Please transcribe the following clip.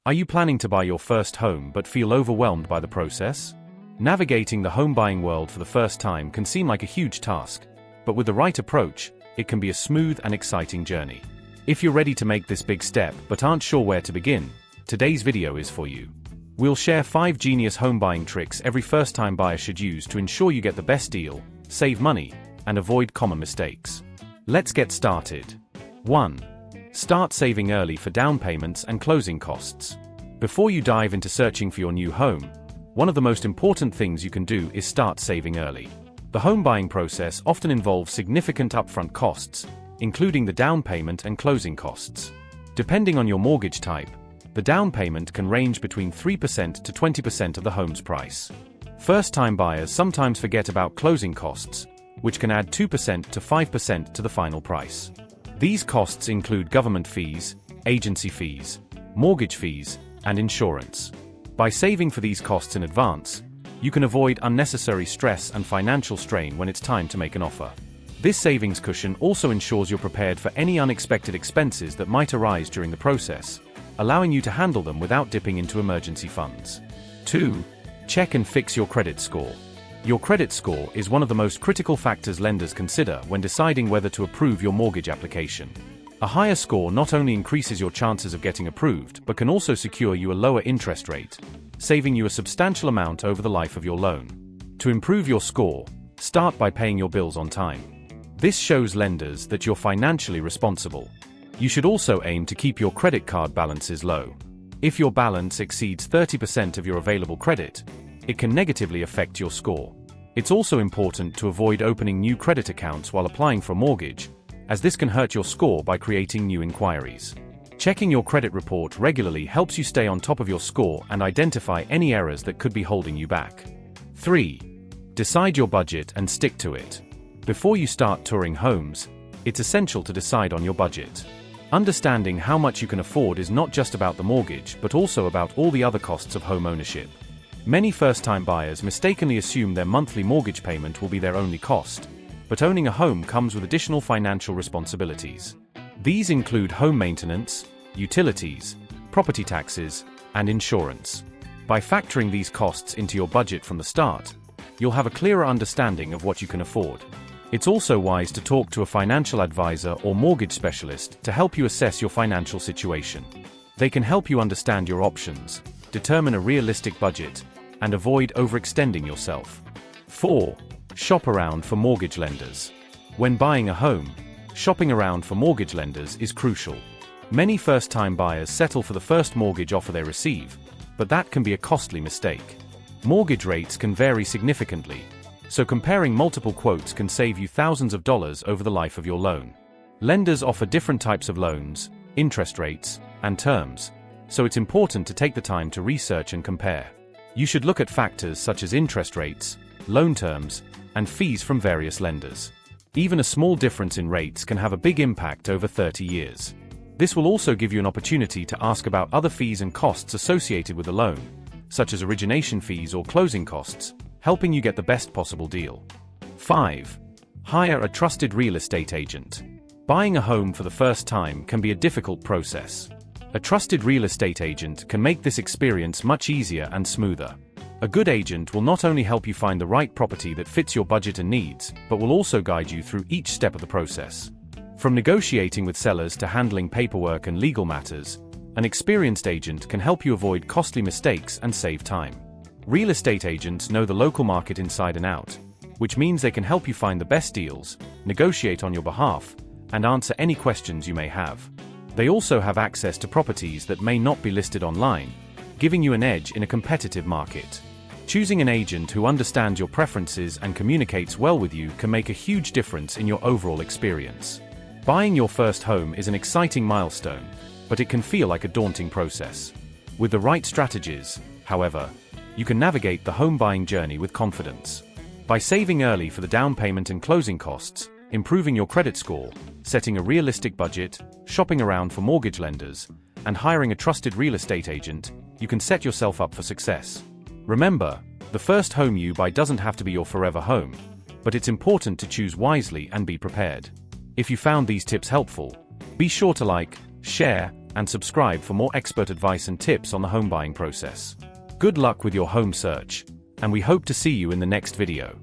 Are you planning to buy your first home but feel overwhelmed by the process? Navigating the home buying world for the first time can seem like a huge task, but with the right approach, it can be a smooth and exciting journey. If you're ready to make this big step but aren't sure where to begin, today's video is for you. We'll share 5 genius home buying tricks every first-time buyer should use to ensure you get the best deal, save money, and avoid common mistakes. Let's get started. 1. Start saving early for down payments and closing costs. Before you dive into searching for your new home, one of the most important things you can do is start saving early. The home buying process often involves significant upfront costs, including the down payment and closing costs. Depending on your mortgage type, the down payment can range between 3% to 20% of the home's price. First-time buyers sometimes forget about closing costs, which can add 2% to 5% to the final price. These costs include government fees, agency fees, mortgage fees, and insurance. By saving for these costs in advance, you can avoid unnecessary stress and financial strain when it's time to make an offer. This savings cushion also ensures you're prepared for any unexpected expenses that might arise during the process, allowing you to handle them without dipping into emergency funds. 2. Check and fix your credit score. Your credit score is one of the most critical factors lenders consider when deciding whether to approve your mortgage application. A higher score not only increases your chances of getting approved but can also secure you a lower interest rate, saving you a substantial amount over the life of your loan. To improve your score, start by paying your bills on time. This shows lenders that you're financially responsible. You should also aim to keep your credit card balances low. If your balance exceeds 30% of your available credit, it can negatively affect your score. It's also important to avoid opening new credit accounts while applying for a mortgage, as this can hurt your score by creating new inquiries. Checking your credit report regularly helps you stay on top of your score and identify any errors that could be holding you back. 3. Decide your budget and stick to it. Before you start touring homes, it's essential to decide on your budget. Understanding how much you can afford is not just about the mortgage but also about all the other costs of home ownership. Many first-time buyers mistakenly assume their monthly mortgage payment will be their only cost, but owning a home comes with additional financial responsibilities. These include home maintenance, utilities, property taxes, and insurance. By factoring these costs into your budget from the start, you'll have a clearer understanding of what you can afford. It's also wise to talk to a financial advisor or mortgage specialist to help you assess your financial situation. They can help you understand your options, determine a realistic budget, and avoid overextending yourself. 4. Shop around for mortgage lenders. When buying a home, shopping around for mortgage lenders is crucial. Many first-time buyers settle for the first mortgage offer they receive, but that can be a costly mistake. Mortgage rates can vary significantly, so comparing multiple quotes can save you thousands of dollars over the life of your loan. Lenders offer different types of loans, interest rates, and terms, so it's important to take the time to research and compare. You should look at factors such as interest rates, loan terms, and fees from various lenders. Even a small difference in rates can have a big impact over 30 years. This will also give you an opportunity to ask about other fees and costs associated with the loan, such as origination fees or closing costs, helping you get the best possible deal. 5. Hire a trusted real estate agent. Buying a home for the first time can be a difficult process. A trusted real estate agent can make this experience much easier and smoother. A good agent will not only help you find the right property that fits your budget and needs, but will also guide you through each step of the process. From negotiating with sellers to handling paperwork and legal matters, an experienced agent can help you avoid costly mistakes and save time. Real estate agents know the local market inside and out, which means they can help you find the best deals, negotiate on your behalf, and answer any questions you may have. They also have access to properties that may not be listed online, giving you an edge in a competitive market. Choosing an agent who understands your preferences and communicates well with you can make a huge difference in your overall experience. Buying your first home is an exciting milestone, but it can feel like a daunting process. With the right strategies, however, you can navigate the home buying journey with confidence. By saving early for the down payment and closing costs, improving your credit score, setting a realistic budget, shopping around for mortgage lenders, and hiring a trusted real estate agent, you can set yourself up for success. Remember, the first home you buy doesn't have to be your forever home, but it's important to choose wisely and be prepared. If you found these tips helpful, be sure to like, share, and subscribe for more expert advice and tips on the home buying process. Good luck with your home search, and we hope to see you in the next video.